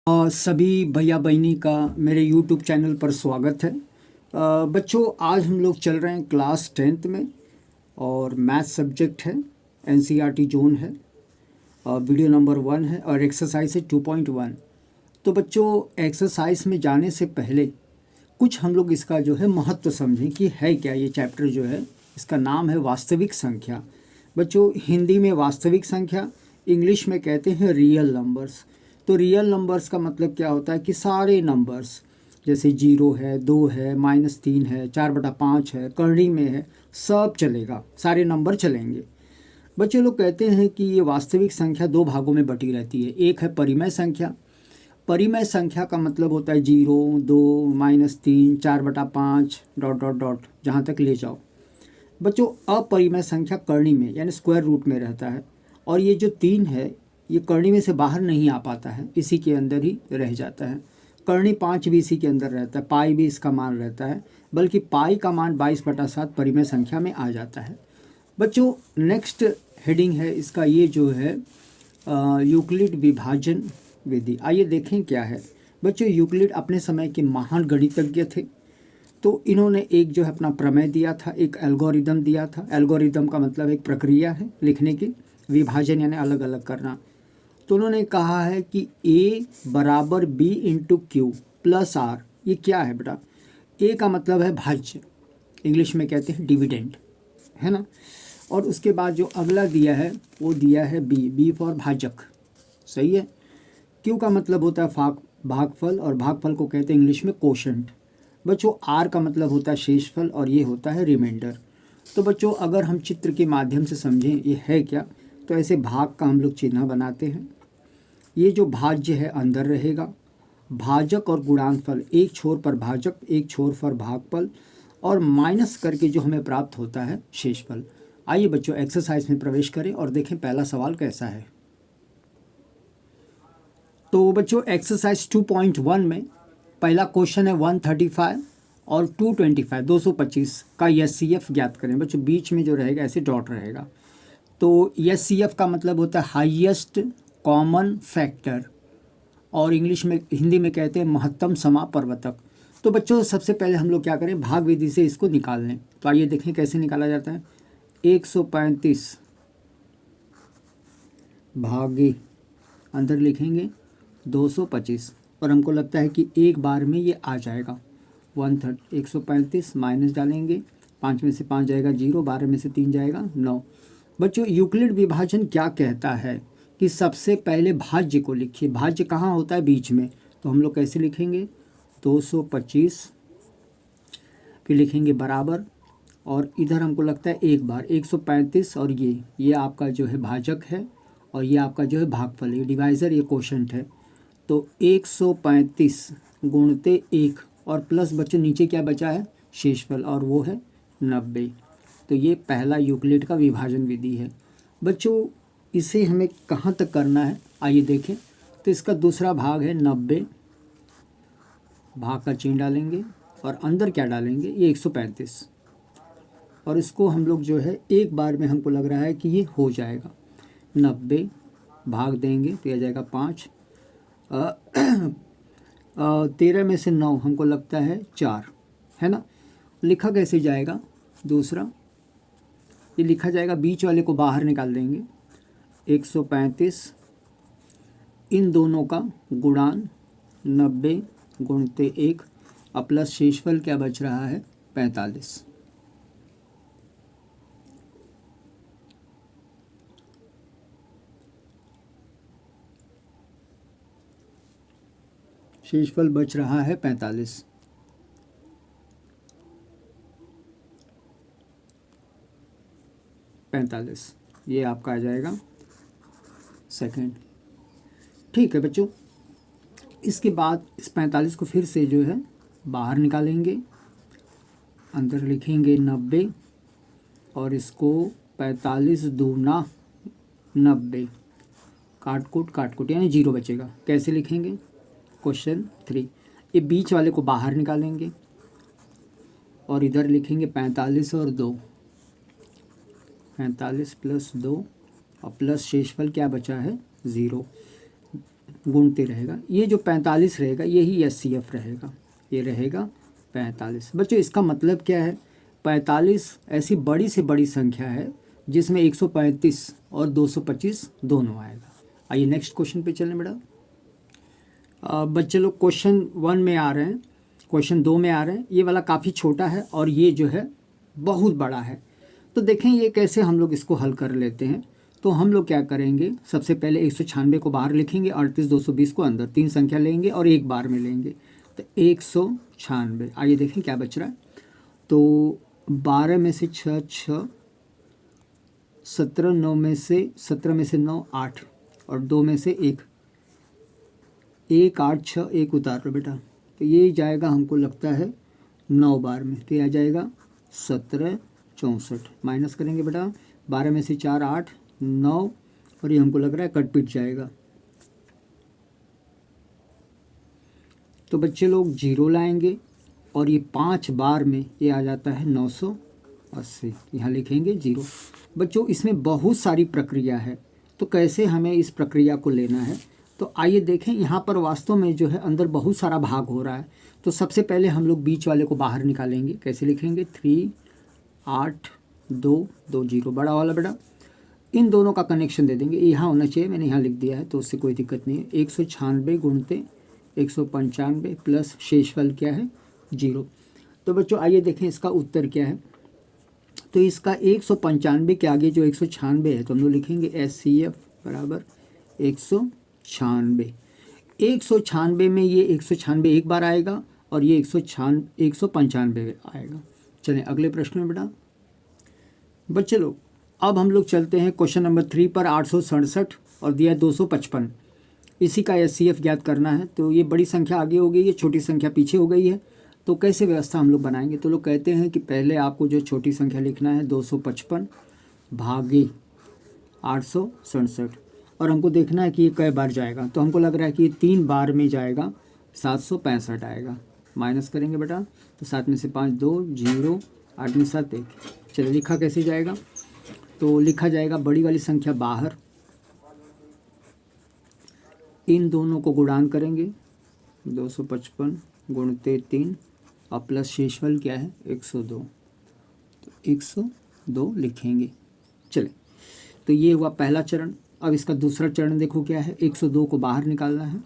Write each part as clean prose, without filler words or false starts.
सभी भैया बहनी का मेरे YouTube चैनल पर स्वागत है। बच्चों, आज हम लोग चल रहे हैं क्लास 10th में और मैथ सब्जेक्ट है, NCERT जोन है, वीडियो नंबर 1 है और एक्सरसाइज है 2.1। तो बच्चों, एक्सरसाइज में जाने से पहले कुछ हम लोग इसका जो है महत्व समझें कि है क्या ये चैप्टर जो है। इसका नाम है वास्तविक संख्या। बच्चों, हिंदी में वास्तविक संख्या, इंग्लिश में कहते हैं रियल नंबर्स। तो रियल नंबर्स का मतलब क्या होता है कि सारे नंबर्स, जैसे 0 है, 2 है, -3 है, 4/5 है, करनी में है, सब चलेगा, सारे नंबर चलेंगे। बच्चे लोग कहते हैं कि ये वास्तविक संख्या दो भागों में बटी रहती है। एक है परिमेय संख्या। परिमेय संख्या का मतलब होता है 0, 2, -3, 4/5 डॉट डॉट डॉट जहाँ तक ले जाओ। बच्चों, अपरिमेय संख्या करनी में यानी स्क्वायर रूट में रहता है, और ये जो 3 है ये करनी में से बाहर नहीं आ पाता है, इसी के अंदर ही रह जाता है। करनी 5 भी इसी के अंदर रहता है, पाई भी इसका मान रहता है, बल्कि पाई का मान 22/7 परिमेय संख्या में आ जाता है। बच्चों, नेक्स्ट हेडिंग है इसका ये जो है यूक्लिड विभाजन विधि। आइए देखें क्या है। बच्चों, यूक्लिड अपने समय के महान गणितज्ञ थे। तो इन्होंने एक जो है अपना प्रमेय दिया था, एक एल्गोरिदम दिया था। एल्गोरिदम का मतलब एक प्रक्रिया है लिखने की, विभाजन यानी अलग अलग करना। तो उन्होंने कहा है कि A बराबर B into Q plus R. ये क्या है बेटा? A का मतलब है भाज्य, इंग्लिश में कहते हैं डिविडेंड, है ना। और उसके बाद जो अगला दिया है वो दिया है B फॉर भाजक, सही है। Q का मतलब होता है भागफल, और भागफल को कहते हैं इंग्लिश में कोशेंट। बच्चों, R का मतलब होता है शेषफल, और ये होता है रिमाइंडर। तो बच्चों, अगर हम चित्र के माध्यम से समझें ये है क्या, तो ऐसे भाग का हम लोग चिन्ह बनाते हैं। ये जो भाज्य है अंदर रहेगा, भाजक और गुणानफल, एक छोर पर भाजक, एक छोर पर भागफल, और माइनस करके जो हमें प्राप्त होता है शेषफल। आइए बच्चों, एक्सरसाइज में प्रवेश करें और देखें पहला सवाल कैसा है। तो बच्चों, एक्सरसाइज 2.1 में पहला क्वेश्चन है 135 और 225 225 का SCF ज्ञात करें। बच्चों, बीच में जो रहेगा ऐसे डॉट रहेगा। तो SCF का मतलब होता है हाईएस्ट कॉमन फैक्टर, और इंग्लिश में, हिंदी में कहते हैं महत्तम समापवर्तक। तो बच्चों, सबसे पहले हम लोग क्या करें, भाग विधि से इसको निकाल लें। तो आइए देखें कैसे निकाला जाता है। 135 भागे, अंदर लिखेंगे 225, और हमको लगता है कि एक बार में ये आ जाएगा 130। 135 माइनस डालेंगे, 5 में से 5 जाएगा 0, 12 में से 3 जाएगा 9। बच्चों, यूक्लिड विभाजन क्या कहता है कि सबसे पहले भाज्य को लिखिए। भाज्य कहाँ होता है? बीच में। तो हम लोग कैसे लिखेंगे? 225, फिर लिखेंगे बराबर, और इधर हमको लगता है एक बार 135, और ये आपका जो है भाजक है, और ये आपका जो है भागफल, ये डिवाइज़र, ये कोशेंट है। तो 135 गुणते 1, और प्लस बच्चों नीचे क्या बचा है? शेषफल, और वो है 90। तो ये पहला यूक्लिड का विभाजन विधि है। बच्चों, इसे हमें कहाँ तक करना है आइए देखें। तो इसका दूसरा भाग है 90, भाग का चिन्ह डालेंगे, और अंदर क्या डालेंगे? ये 135, और इसको हम लोग जो है एक बार में, हमको लग रहा है कि ये हो जाएगा। 90 भाग देंगे तो यह जाएगा 5, 13 में से 9 हमको लगता है 4, है ना। लिखा कैसे जाएगा? दूसरा ये लिखा जाएगा, बीच वाले को बाहर निकाल देंगे, 135, इन दोनों का गुणान 90 गुणते 1, और प्लस शेषफल क्या बच रहा है? 45। शेषफल बच रहा है 45। ये आपका आ जाएगा सेकंड। ठीक है बच्चों, इसके बाद इस 45 को फिर से जो है बाहर निकालेंगे, अंदर लिखेंगे 90, और इसको 45 दूना 90, काट यानी 0 बचेगा। कैसे लिखेंगे? क्वेश्चन 3, ये बीच वाले को बाहर निकालेंगे, और इधर लिखेंगे 45 और 2, 45 + 2, और प्लस शेषफल क्या बचा है? 0। गुणते रहेगा। ये जो 45 रहेगा यही SCF रहेगा, ये रहेगा 45। बच्चों इसका मतलब क्या है, 45 ऐसी बड़ी से बड़ी संख्या है जिसमें 135 और 225 दोनों आएगा। आइए नेक्स्ट क्वेश्चन पे चलें बेटा। बच्चे लोग क्वेश्चन 1 में आ रहे हैं, क्वेश्चन 2 में आ रहे हैं। ये वाला काफ़ी छोटा है और ये जो है बहुत बड़ा है। तो देखें ये कैसे हम लोग इसको हल कर लेते हैं। तो हम लोग क्या करेंगे, सबसे पहले 196 को बाहर लिखेंगे, 38 220 को अंदर, 3 संख्या लेंगे और एक बार में लेंगे। तो 196, आइए देखें क्या बच रहा है। तो 12 में से 6 6, 17 9 में से 17 में से 9 8 और 2 में से 1 1 8 6 1 उतार लो बेटा। तो ये जाएगा हमको लगता है 9 बार में, तो आ जाएगा 17 64। माइनस करेंगे बेटा, 12 में से 4 8 9 और ये हमको लग रहा है कट पिट जाएगा। तो बच्चे लोग 0 लाएंगे और ये 5 बार में ये आ जाता है 980, यहाँ लिखेंगे 0। बच्चों इसमें बहुत सारी प्रक्रिया है, तो कैसे हमें इस प्रक्रिया को लेना है। तो आइए देखें, यहाँ पर वास्तव में जो है अंदर बहुत सारा भाग हो रहा है। तो सबसे पहले हम लोग बीच वाले को बाहर निकालेंगे। कैसे लिखेंगे, 3 8 2 2 0 बड़ा वाला बेटा। इन दोनों का कनेक्शन दे देंगे, यहाँ होना चाहिए, मैंने यहाँ लिख दिया है तो उससे कोई दिक्कत नहीं है। 196 गुणते 195 प्लस शेषफल क्या है 0। तो बच्चों आइए देखें इसका उत्तर क्या है। तो इसका 195 के आगे जो 196 है तो हम लोग लिखेंगे SCF बराबर 196। 196 में ये 196 एक बार आएगा और ये 195 आएगा। चलें अगले प्रश्न में बेटा। बच्चे लोग अब हम लोग चलते हैं क्वेश्चन नंबर 3 पर। 867 और दिया 255, इसी का SCF ज्ञात करना है। तो ये बड़ी संख्या आगे हो गई है, छोटी संख्या पीछे हो गई है। तो कैसे व्यवस्था हम लोग बनाएंगे। तो लोग कहते हैं कि पहले आपको जो छोटी संख्या लिखना है 255 भागे 867 और हमको देखना है कि ये कई बार जाएगा। तो हमको लग रहा है कि ये 3 बार में जाएगा, 765 आएगा। माइनस करेंगे बेटा, तो 7 में से 5 2 0 8 में 7 1। चलिए लिखा कैसे जाएगा। तो लिखा जाएगा बड़ी वाली संख्या बाहर, इन दोनों को गुणान करेंगे 255 गुणते 3 और प्लस शेषफल क्या है 102। तो 102 लिखेंगे। चले तो ये हुआ पहला चरण। अब इसका दूसरा चरण देखो क्या है, 102 को बाहर निकालना है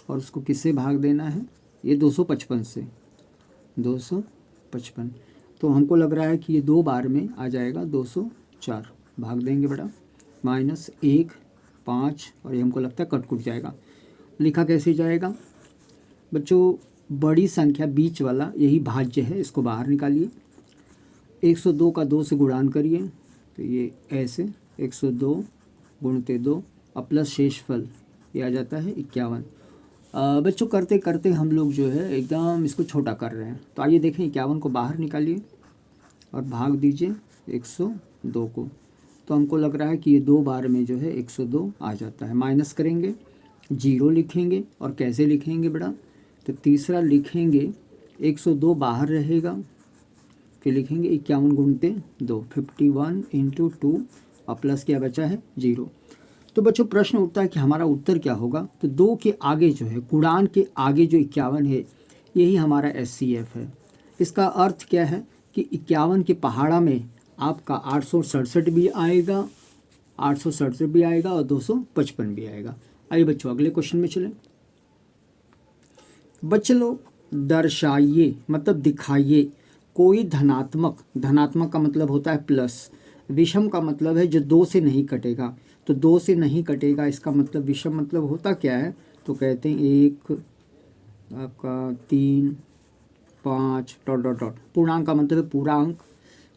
और उसको किससे भाग देना है, ये 255 से, 255। तो हमको लग रहा है कि ये 2 बार में आ जाएगा 204, भाग देंगे बेटा, माइनस 1 5 और ये हमको लगता है कट कुट जाएगा। लिखा कैसे जाएगा बच्चों, बड़ी संख्या बीच वाला यही भाज्य है, इसको बाहर निकालिए। 102 का 2 से गुणान करिए तो ये ऐसे 102 गुणते 2 और प्लस शेषफल ये आ जाता है 51। बच्चों करते करते हम लोग जो है एकदम इसको छोटा कर रहे हैं। तो आइए देखें 51 को बाहर निकालिए और भाग दीजिए 102 को। तो हमको लग रहा है कि ये 2 बार में जो है 102 आ जाता है। माइनस करेंगे, 0 लिखेंगे और कैसे लिखेंगे बेटा, तो तीसरा लिखेंगे 102 बाहर रहेगा, फिर लिखेंगे 51 गुणते 2, 51 इंटू 2 और प्लस क्या बचा है 0। तो बच्चों प्रश्न उठता है कि हमारा उत्तर क्या होगा। तो 2 के आगे जो है, गुणान के आगे जो 51 है, यही हमारा SCF है। इसका अर्थ क्या है कि 51 के पहाड़ा में आपका 867 भी आएगा, 867 भी आएगा और 255 भी आएगा। आइए बच्चों अगले क्वेश्चन में चलें। बच्चे लोग दर्शाइए मतलब दिखाइए कोई धनात्मक, धनात्मक का मतलब होता है प्लस, विषम का मतलब है जो 2 से नहीं कटेगा। तो 2 से नहीं कटेगा इसका मतलब विषम मतलब होता क्या है, तो कहते हैं 1 आपका 3 5 डॉट डॉट डॉट। पूर्णांक का मतलब है पूरा अंक।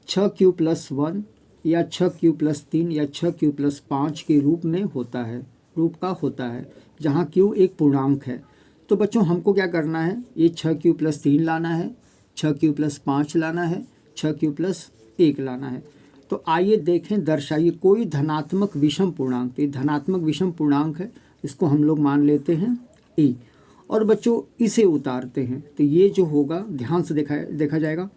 6q + 1 या 6q + 3 या 6q + 5 के रूप में होता है, रूप का होता है, जहाँ q एक पूर्णांक है। तो बच्चों हमको क्या करना है, ये 6q + 3 लाना है, 6q + 5 लाना है, 6q + 1 लाना है। तो आइए देखें, दर्शाइए कोई धनात्मक विषम पूर्णांक। ये धनात्मक विषम पूर्णांक है, इसको हम लोग मान लेते हैं e। और बच्चों इसे उतारते हैं तो ये जो होगा ध्यान से देखा जाएगा।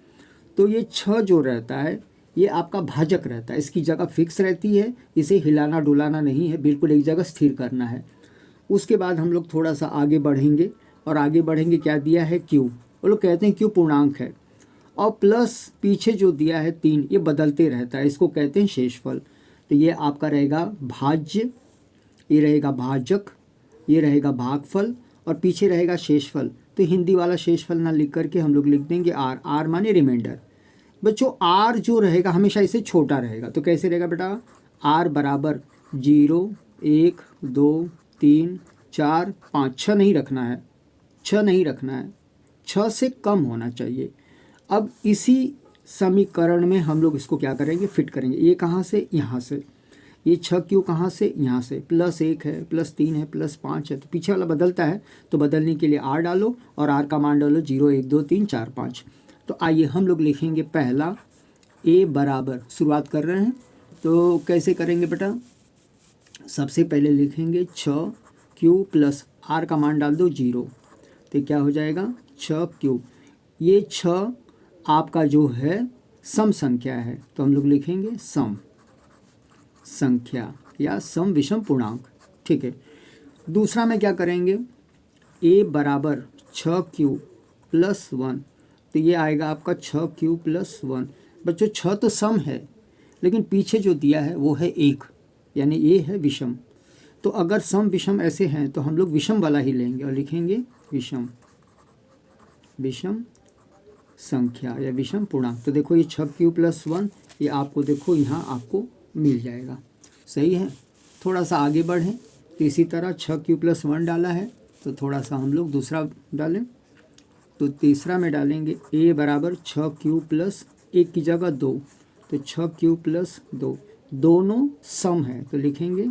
तो ये 6 जो रहता है ये आपका भाजक रहता है, इसकी जगह फिक्स रहती है, इसे हिलाना डुलाना नहीं है, बिल्कुल एक जगह स्थिर करना है। उसके बाद हम लोग थोड़ा सा आगे बढ़ेंगे, और आगे बढ़ेंगे क्या दिया है, क्यू। वो लोग कहते हैं क्यू पूर्णांक है, और प्लस पीछे जो दिया है 3, ये बदलते रहता है, इसको कहते हैं शेषफल। तो ये आपका रहेगा भाज्य, ये रहेगा भाजक, ये रहेगा भागफल, और पीछे रहेगा शेषफल। तो हिंदी वाला शेषफल ना लिख करके हम लोग लिख देंगे आर, आर माने रिमाइंडर। बच्चों आर जो रहेगा हमेशा इससे छोटा रहेगा, तो कैसे रहेगा बेटा, आर बराबर 0, 1, 2, 3, 4, 5, 6 नहीं रखना है, 6 नहीं रखना है, 6 से कम होना चाहिए। अब इसी समीकरण में हम लोग इसको क्या करेंगे, फिट करेंगे। ये कहाँ से, यहाँ से, ये 6 क्यों कहाँ से, यहाँ से, +1 है, +3 है, +5 है, तो पीछे वाला बदलता है, तो बदलने के लिए आर डालो, और आर का मान डालो 0, 1, 2, 3, 4, 5। तो आइए हम लोग लिखेंगे पहला ए बराबर, शुरुआत कर रहे हैं तो कैसे करेंगे बेटा, सबसे पहले लिखेंगे 6 क्यू प्लस आर का मान डाल दो 0, तो क्या हो जाएगा 6 क्यू। ये 6 आपका जो है सम संख्या है, तो हम लोग लिखेंगे सम संख्या या सम विषम पूर्णांक, ठीक है। दूसरा में क्या करेंगे, ए बराबर 6 क्यू प्लस 1, तो ये आएगा आपका 6 क्यू प्लस 1। बच्चों 6 तो सम है, लेकिन पीछे जो दिया है वो है 1, यानी ये है विषम। तो अगर सम विषम ऐसे हैं तो हम लोग विषम वाला ही लेंगे और लिखेंगे विषम, विषम संख्या या विषम पूर्णांक। तो देखो ये 6 क्यू प्लस 1, ये आपको देखो यहाँ आपको मिल जाएगा, सही है। थोड़ा सा आगे बढ़ें तो इसी तरह 6 क्यू प्लस 1 डाला है, तो थोड़ा सा हम लोग दूसरा डालें, तो तीसरा में डालेंगे ए बराबर 6 क्यू प्लस 1 की जगह 2, तो 6 क्यू प्लस 2, दोनों सम है, तो लिखेंगे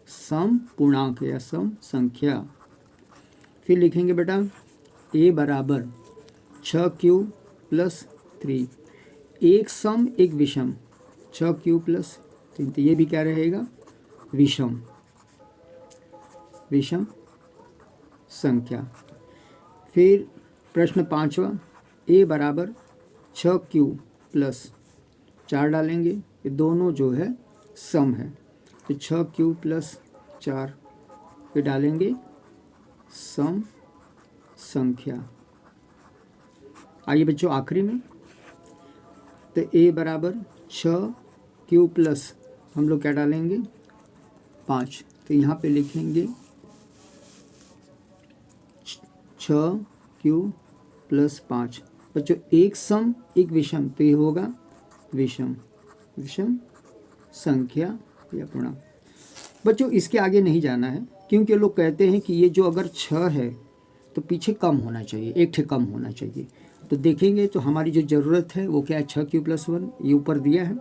सम पूर्णांक या सम संख्या। फिर लिखेंगे बेटा ए बराबर 6 क्यू प्लस 3, एक सम एक विषम, 6 क्यू प्लस 3, तो ये भी क्या रहेगा विषम, विषम संख्या। फिर प्रश्न 5वां, ए बराबर 6 क्यू प्लस 4 डालेंगे, ये दोनों जो है सम है, तो 6 क्यू प्लस 4 ये डालेंगे सम संख्या। आइए बच्चों आखिरी में, तो ए बराबर 6 क्यू प्लस हम लोग क्या डालेंगे 5, तो यहाँ पे लिखेंगे 6 क्यू प्लस 5। बच्चों एक सम एक विषम, तो ये होगा विषम, विषम संख्या या पूर्णांक। बच्चों इसके आगे नहीं जाना है, क्योंकि लोग कहते हैं कि ये जो अगर 6 है तो पीछे कम होना चाहिए, एक ठे कम होना चाहिए। तो देखेंगे तो हमारी जो ज़रूरत है वो क्या है, 6 क्यू प्लस 1 ये ऊपर दिया है,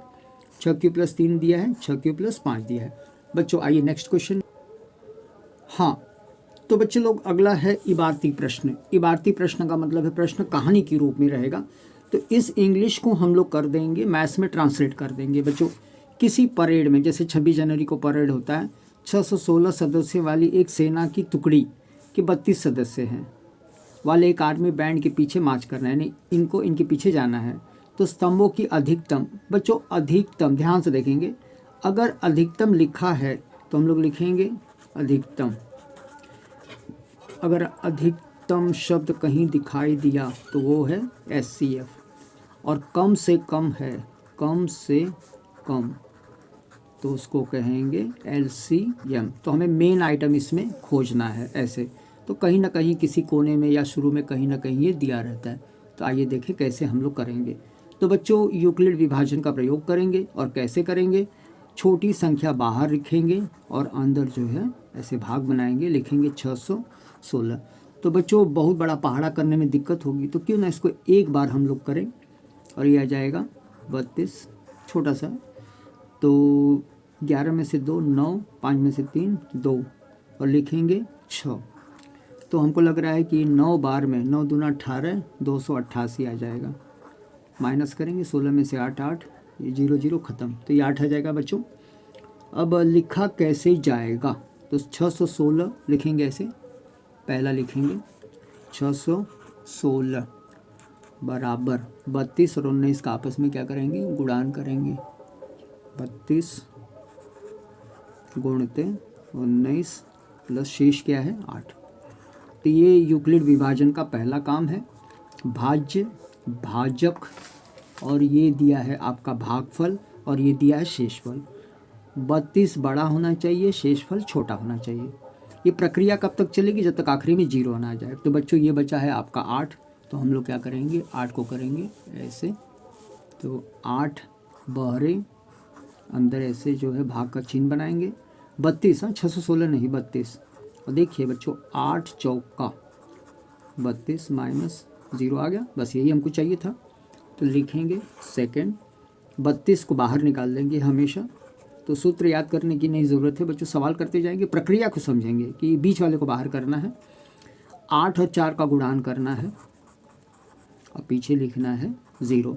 6 क्यू प्लस 3 दिया है, 6 क्यू प्लस 5 दिया है। बच्चों आइए नेक्स्ट क्वेश्चन। हाँ तो बच्चे लोग अगला है इबारती प्रश्न। इबारती प्रश्न का मतलब है प्रश्न कहानी के रूप में रहेगा, तो इस इंग्लिश को हम लोग कर देंगे मैथ्स में ट्रांसलेट कर देंगे। बच्चों किसी परेड में, जैसे 26 जनवरी को परेड होता है, 616 सदस्यों वाली एक सेना की टुकड़ी के 32 सदस्य हैं वाले एक आर्मी बैंड के पीछे मार्च करना है, यानी इनको इनके पीछे जाना है। तो स्तंभों की अधिकतम, बच्चों अधिकतम ध्यान से देखेंगे, अगर अधिकतम लिखा है तो हम लोग लिखेंगे अधिकतम, अगर अधिकतम शब्द कहीं दिखाई दिया तो वो है SCF, और कम से कम है, कम से कम, तो उसको कहेंगे LCM। तो हमें मेन आइटम इसमें खोजना है ऐसे, तो कहीं ना कहीं किसी कोने में या शुरू में कहीं ना कहीं ये दिया रहता है। तो आइए देखें कैसे हम लोग करेंगे। तो बच्चों यूक्लिड विभाजन का प्रयोग करेंगे, और कैसे करेंगे, छोटी संख्या बाहर लिखेंगे और अंदर जो है ऐसे भाग बनाएंगे, लिखेंगे 616। तो बच्चों बहुत बड़ा पहाड़ा करने में दिक्कत होगी, तो क्यों ना इसको एक बार हम लोग करें, और ये आ जाएगा 32, छोटा सा, तो 11 में से 2 9, 5 में से 3 2, और लिखेंगे 6। तो हमको लग रहा है कि 9 बार में 9 दूना 18, 288 आ जाएगा। माइनस करेंगे 16 में से 8 8, ये 0 0 ख़त्म, तो ये 8 आ जाएगा बच्चों। अब लिखा कैसे जाएगा, तो 616 लिखेंगे ऐसे, पहला लिखेंगे 616 बराबर 32 और 19 का आपस में क्या करेंगे, गुणान करेंगे, 32 गुणते 19 प्लस शेष क्या है 8। तो ये यूक्लिड विभाजन का पहला काम है, भाज्य, भाजक, और ये दिया है आपका भागफल और ये दिया है शेषफल। 32 बड़ा होना चाहिए, शेषफल छोटा होना चाहिए। ये प्रक्रिया कब तक चलेगी? जब तक आखिरी में 0 ना आ जाए। तो बच्चों ये बचा है आपका 8, तो हम लोग क्या करेंगे 8 को करेंगे ऐसे, तो 8 बहरे अंदर ऐसे जो है भाग का चिन्ह बनाएंगे। 32, हाँ 616 नहीं 32। और देखिए बच्चों 8 चौका 32 माइनस 0 आ गया, बस यही हमको चाहिए था। तो लिखेंगे सेकेंड, 32 को बाहर निकाल देंगे हमेशा। तो सूत्र याद करने की नहीं ज़रूरत है बच्चों, सवाल करते जाएंगे, प्रक्रिया को समझेंगे कि बीच वाले को बाहर करना है। 8 और 4 का गुणान करना है और पीछे लिखना है 0।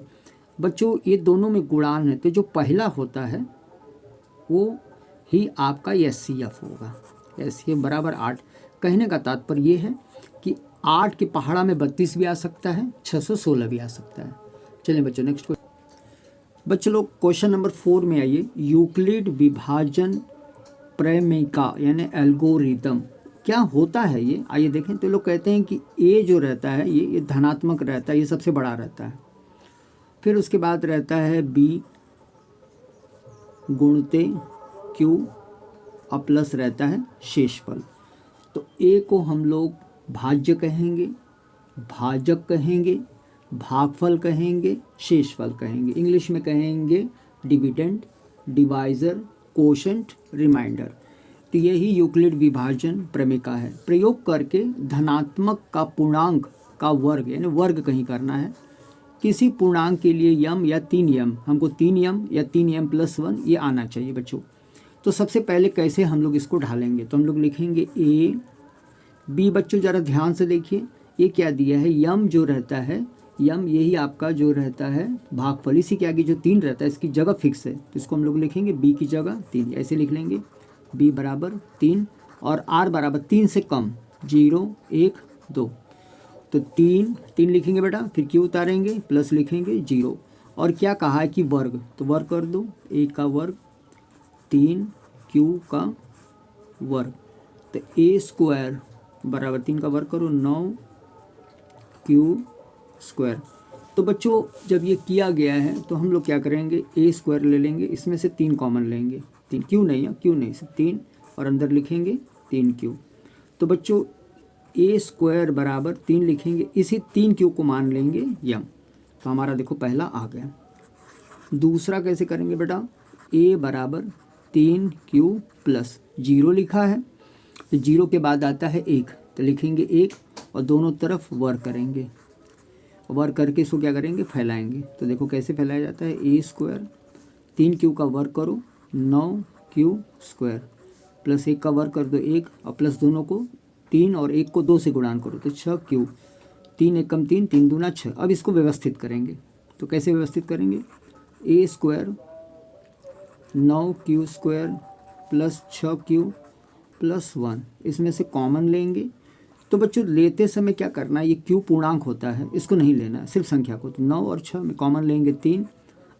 बच्चों ये दोनों में गुणान है, तो जो पहला होता है वो ही आपका SCF होगा। SCF बराबर 8। कहने का तात्पर्य ये है कि 8 के पहाड़ा में 32 भी आ सकता है, 616 भी आ सकता है। चलिए बच्चों नेक्स्ट क्वेश्चन। बच्चों लोग क्वेश्चन नंबर 4 में आइए। यूक्लिड विभाजन प्रमेयिका यानी एल्गोरिदम क्या होता है ये, आइए देखें। तो लोग कहते हैं कि A जो रहता है ये धनात्मक रहता है, ये सबसे बड़ा रहता है। फिर उसके बाद रहता है B गुणते Q और प्लस रहता है शेषफल। तो A को हम लोग भाज्य कहेंगे, भाजक कहेंगे, भागफल कहेंगे, शेषफल कहेंगे। इंग्लिश में कहेंगे डिविडेंड, डिवाइज़र, कोशेंट, रिमाइंडर। तो यही यूक्लिड विभाजन प्रमेयिका है। प्रयोग करके धनात्मक का पूर्णांक का वर्ग यानी वर्ग कहीं करना है। किसी पूर्णांक के लिए यम या 3 यम, हमको 3 यम या 3 यम प्लस 1 ये आना चाहिए बच्चों। तो सबसे पहले कैसे हम लोग इसको ढालेंगे, तो हम लोग लिखेंगे A B। बच्चों ज़रा ध्यान से देखिए, ये क्या दिया है, यम जो रहता है, यम यही आपका जो रहता है भागफल, इसी के आगे जो 3 रहता है इसकी जगह फिक्स है, तो इसको हम लोग लिखेंगे B की जगह 3, ऐसे लिख लेंगे B बराबर 3 और R बराबर 3 से कम 0 1 2। तो 3 लिखेंगे बेटा, फिर Q उतारेंगे प्लस लिखेंगे 0। और क्या कहा है कि वर्ग, तो वर्ग कर दो, A का वर्ग 3 Q का वर्ग, तो A स्क्वायर बराबर 3 का वर्ग करो 9 Q स्क्वायर। तो बच्चों जब ये किया गया है तो हम लोग क्या करेंगे A स्क्वायर ले लेंगे, इसमें से 3 कॉमन लेंगे, 3 Q नहीं है, Q नहीं से 3 और अंदर लिखेंगे 3Q। तो बच्चों A स्क्वायर बराबर 3 लिखेंगे, इसी 3Q को मान लेंगे यम। तो हमारा देखो पहला आ गया। दूसरा कैसे करेंगे बेटा, A बराबर 3Q प्लस 0 लिखा है, तो 0 के बाद आता है 1, तो लिखेंगे 1 और दोनों तरफ वर्ग करेंगे, वर्ग करके इसको क्या करेंगे फैलाएंगे। तो देखो कैसे फैलाया जाता है, A स्क्वायर 3Q का वर्ग करो 9Q स्क्वायर प्लस 1 का वर्ग कर दो 1 और प्लस दोनों को 3 और 1 को 2 से गुणान करो तो 6Q, 3 1 कम 3 3 दूना 6। अब इसको व्यवस्थित करेंगे, तो कैसे व्यवस्थित करेंगे, A square 9Q square plus 6Q plus 1, इसमें से कॉमन लेंगे। तो बच्चों लेते समय क्या करना है, ये Q पूर्णांक होता है, इसको नहीं लेना है, सिर्फ संख्या को। तो 9 और 6 में कॉमन लेंगे 3,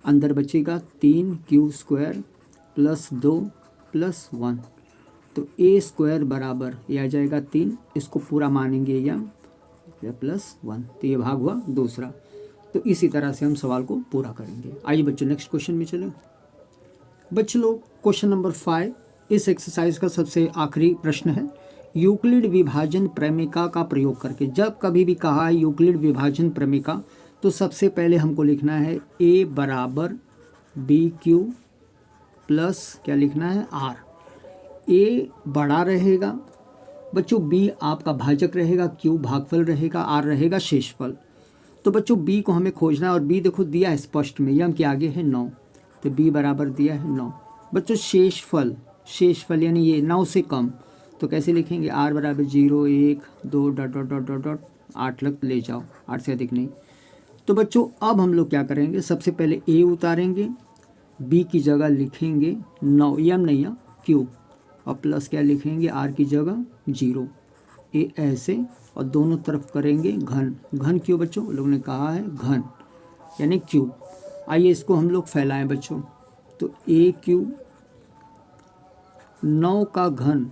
अंदर बचेगा 3Q स्क्वायर प्लस 2 प्लस 1। तो A स्क्वायर बराबर ये आ जाएगा 3, इसको पूरा मानेंगे यम या प्लस 1, तो ये भाग हुआ दूसरा। तो इसी तरह से हम सवाल को पूरा करेंगे। आइए बच्चों नेक्स्ट क्वेश्चन में चलें। बच्चों लोग क्वेश्चन नंबर 5 इस एक्सरसाइज का सबसे आखिरी प्रश्न है। यूक्लिड विभाजन प्रमेयिका का प्रयोग करके, जब कभी भी कहा है यूक्लिड विभाजन प्रमेयिका तो सबसे पहले हमको लिखना है A बराबर BQ प्लस क्या लिखना है R। A बड़ा रहेगा बच्चों, B आपका भाजक रहेगा, Q भागफल रहेगा, R रहेगा शेषफल। तो बच्चों B को हमें खोजना है और B देखो दिया है स्पष्ट में, यम के आगे है 9, तो B बराबर दिया है 9। बच्चों शेषफल यानी ये 9 से कम, तो कैसे लिखेंगे, R बराबर 0 1 2 dot dot dot dot dot 8 लग ले जाओ, 8 से अधिक नहीं। तो बच्चों अब हम लोग क्या करेंगे, सबसे पहले A उतारेंगे, B की जगह लिखेंगे 9 यम नहीं है Q और प्लस क्या लिखेंगे R की जगह 0, A ऐसे और दोनों तरफ करेंगे घन। घन क्यों बच्चों, लोगों ने कहा है घन यानी Q। आइए इसको हम लोग फैलाएं बच्चों, तो AQ 9 का घन,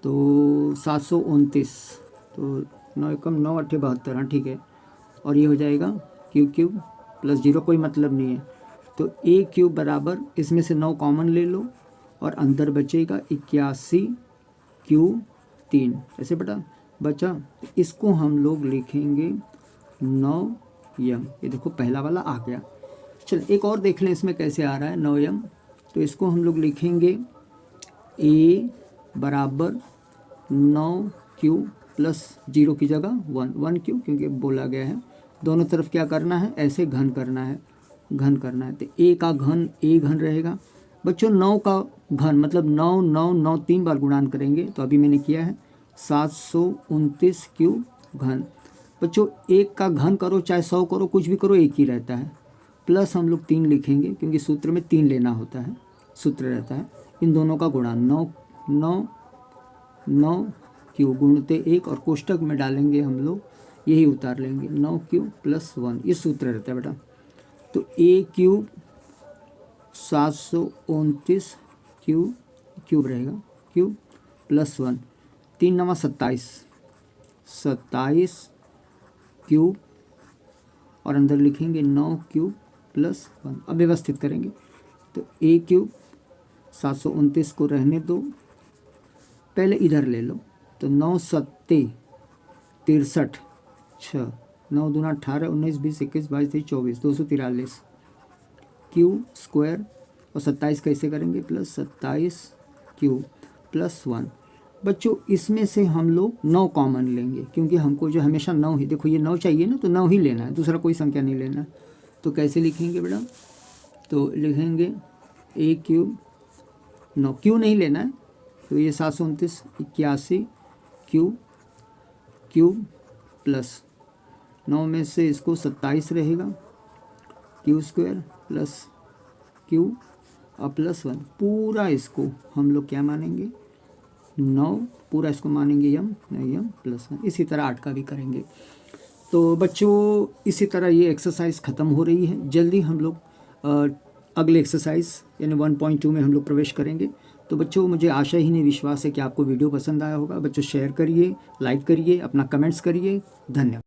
तो 729, तो 9 एकम 9 अट्ठे 72, हाँ ठीक है। और ये हो जाएगा क्यू क्यूब प्लस 0, कोई मतलब नहीं है। तो ए क्यूब बराबर, इसमें से 9 कॉमन ले लो और अंदर बचेगा 81 क्यू 3, ऐसे बचा। तो इसको हम लोग लिखेंगे 9m। ये देखो पहला वाला आ गया। चल एक और देख लें इसमें कैसे आ रहा है 9m। तो इसको हम लोग लिखेंगे a बराबर 9q प्लस 0 की जगह 1q, क्योंकि बोला गया है दोनों तरफ क्या करना है, ऐसे घन करना है। तो a का घन a घन रहेगा बच्चों। 9 का घन मतलब 9 9 9 3 बार गुणान करेंगे, तो अभी मैंने किया है 729 क्यू घन। बच्चों 1 का घन करो चाहे 100 करो, कुछ भी करो एक ही रहता है। प्लस हम लोग 3 लिखेंगे क्योंकि सूत्र में 3 लेना होता है, सूत्र रहता है इन दोनों का गुणान। 9 9 9 क्यू गुणते 1 और कोष्टक में डालेंगे हम लोग, यही उतार लेंगे 9q प्लस 1, ये सूत्र रहता है बेटा। तो a क्यूब 729 क्यूब रहेगा, क्यूब प्लस 1, 3 9 27 क्यूब और अंदर लिखेंगे 9q प्लस 1। अब व्यवस्थित करेंगे तो a क्यूब 729 को रहने दो, पहले इधर ले लो। तो 9 सत्ते 63 6, 9 दूना 18 19 20 21 22 23 24 243 क्यू स्क्वायर और 27 कैसे करेंगे प्लस 27 क्यू प्लस 1। बच्चों इसमें से हम लोग 9 कॉमन लेंगे क्योंकि हमको जो हमेशा 9 ही, देखो ये 9 चाहिए ना, तो 9 ही लेना है, दूसरा कोई संख्या नहीं लेना है। तो कैसे लिखेंगे बेटा, तो लिखेंगे a क्यूब 9, क्यू नहीं लेना है, तो ये 729 81 क्यूब प्लस 9 में से इसको 27 रहेगा, क्यू स्क्वायर प्लस क्यू और प्लस 1, पूरा इसको हम लोग क्या मानेंगे 9, पूरा इसको मानेंगे यम प्लस 1। इसी तरह 8 का भी करेंगे। तो बच्चों इसी तरह ये एक्सरसाइज ख़त्म हो रही है। जल्दी हम लोग अगले एक्सरसाइज यानी 1.2 में हम लोग प्रवेश करेंगे। तो बच्चों मुझे आशा ही नहीं विश्वास है कि आपको वीडियो पसंद आया होगा। बच्चों शेयर करिए, लाइक करिए, अपना कमेंट्स करिए। धन्यवाद।